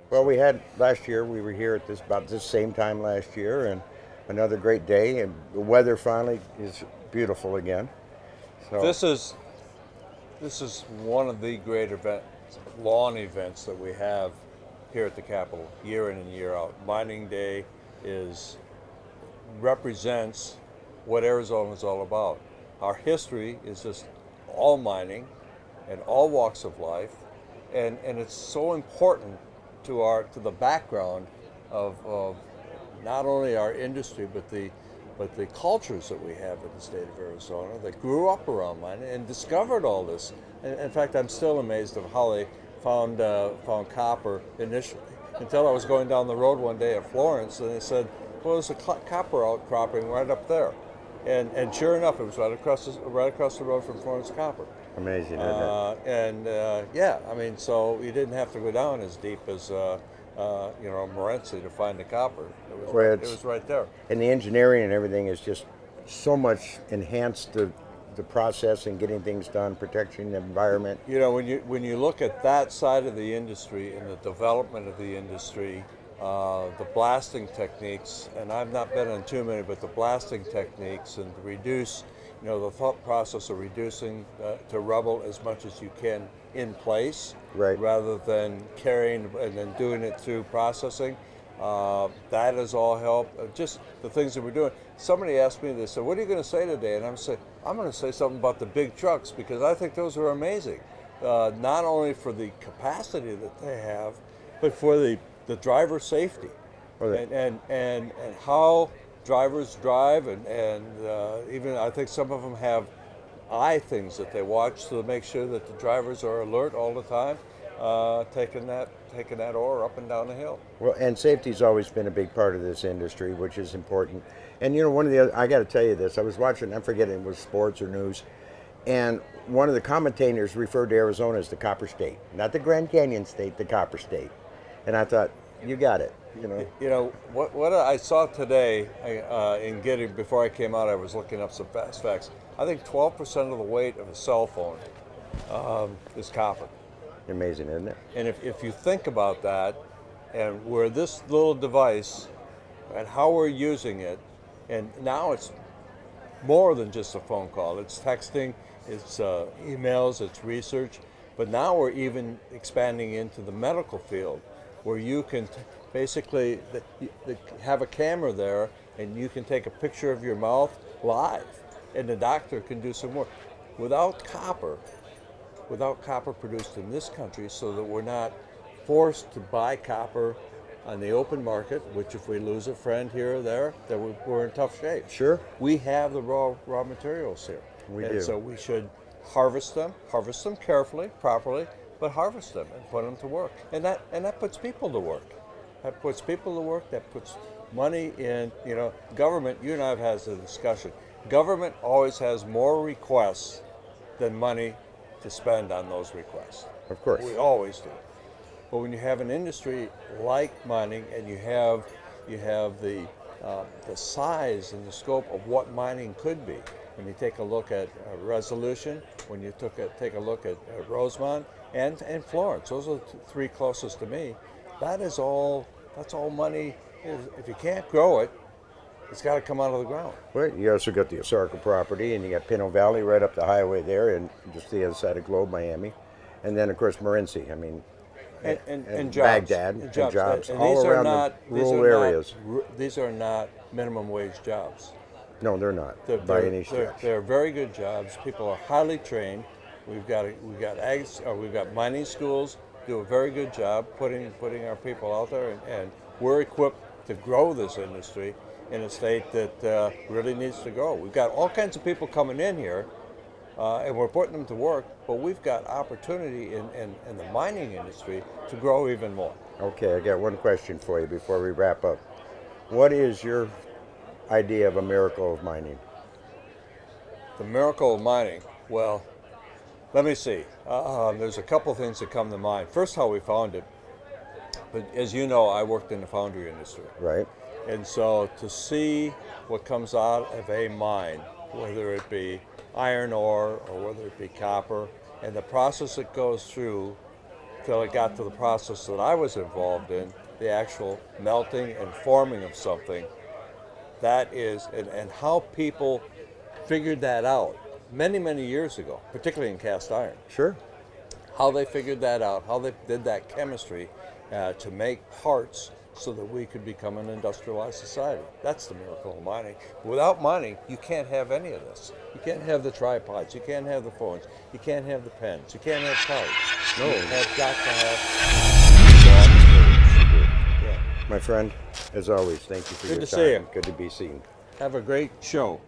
Well, we had last year. We were here at this about this same time last year, and another great day. And the weather finally is beautiful again. So This is this is one of the great lawn events that we have here at the Capitol, year in and year out. Mining Day is represents what Arizona is all about. Our history is just all mining and all walks of life, and it's so important to the background of not only our industry but the cultures that we have in the state of Arizona that grew up around mining and discovered all this. In fact, I'm still amazed of how they found copper initially. Until I was going down the road one day at Florence, and they said, "Well, there's a copper outcropping right up there," and sure enough, it was right across the road from Florence Copper. amazing, isn't it? Yeah, I mean, so you didn't have to go down as deep as Morenci to find the copper. Well, It was right there. and the engineering and everything is just so much enhanced the process and getting things done, protecting the environment. You know, when you look at that side of the industry and the development of the industry, the blasting techniques, and I've not been on too many, but the blasting techniques and to reduce, the thought process of reducing to rubble as much as you can in place, Right. rather than carrying and then doing it through processing. That has all helped. Just the things that we're doing. Somebody asked me, they said, "What are you going to say today?" And I'm going to say something about the big trucks because I think those are amazing. Not only for the capacity that they have, but for the driver safety, Well, and how drivers drive, and even I think some of them have eye things that they watch to make sure that the drivers are alert all the time, taking that ore up and down the hill. Well, and safety's always been a big part of this industry, which is important. And one of the other, I got to tell you this. I was watching. I'm forgetting it was sports or news, and one of the commentators referred to Arizona as the Copper State, not the Grand Canyon State, the Copper State. And I thought, you got it. What I saw today in getting before I came out, I was looking up some fast facts. I think 12% of the weight of a cell phone is copper. Amazing, isn't it? And if you think about that, and where this little device and how we're using it, and now it's more than just a phone call. It's texting, it's emails, it's research, but now we're even expanding into the medical field, where you can basically have a camera there, and you can take a picture of your mouth live, and the doctor can do some work without copper produced in this country, so that we're not forced to buy copper on the open market, which if we lose a friend here or there, then we're in tough shape. Sure. We have the raw materials here. We and do. so we should harvest them carefully, properly, but harvest them and put them to work. And that puts people to work. That puts people to work, that puts money in, government. You and I have had a discussion. Government always has more requests than money to spend on those requests. Of course. We always do. But when you have an industry like mining, and you have the size and the scope of what mining could be, when you take a look at Resolution, when you take a look at Rosemont and Florence, those are the three closest to me. That's all money. If you can't grow it, it's got to come out of the ground. Well, you also got the Osarka property, and you got Pinto Valley right up the highway there, and just the other side of Globe, Miami, and then of course Morenci. I mean, and jobs. Baghdad and jobs And all these around are not, the rural areas. These are not minimum wage jobs. No, they're not by any stretch. They're very good jobs. People are highly trained. We've got mining schools do a very good job putting our people out there, and we're equipped to grow this industry in a state that really needs to grow. We've got all kinds of people coming in here, and we're putting them to work, but we've got opportunity in the mining industry to grow even more. Okay, I got one question for you before we wrap up. What is your idea of a miracle of mining? The miracle of mining, well, let me see. There's a couple things that come to mind. First, how we found it. But as you know, I worked in the foundry industry. Right. And so to see what comes out of a mine, whether it be iron ore or whether it be copper, and the process it goes through till it got to the process that I was involved in, the actual melting and forming of something. That is, and how people figured that out many, many years ago, particularly in cast iron. Sure. How they figured that out, how they did that chemistry to make parts so that we could become an industrialized society. That's the miracle of mining. Without mining, you can't have any of this. You can't have the tripods, you can't have the phones, you can't have the pens, you can't have cards. No. You have got to have. Yeah. My friend, as always, thank you for Good your to time. see you. Good to be seen. Have a great show.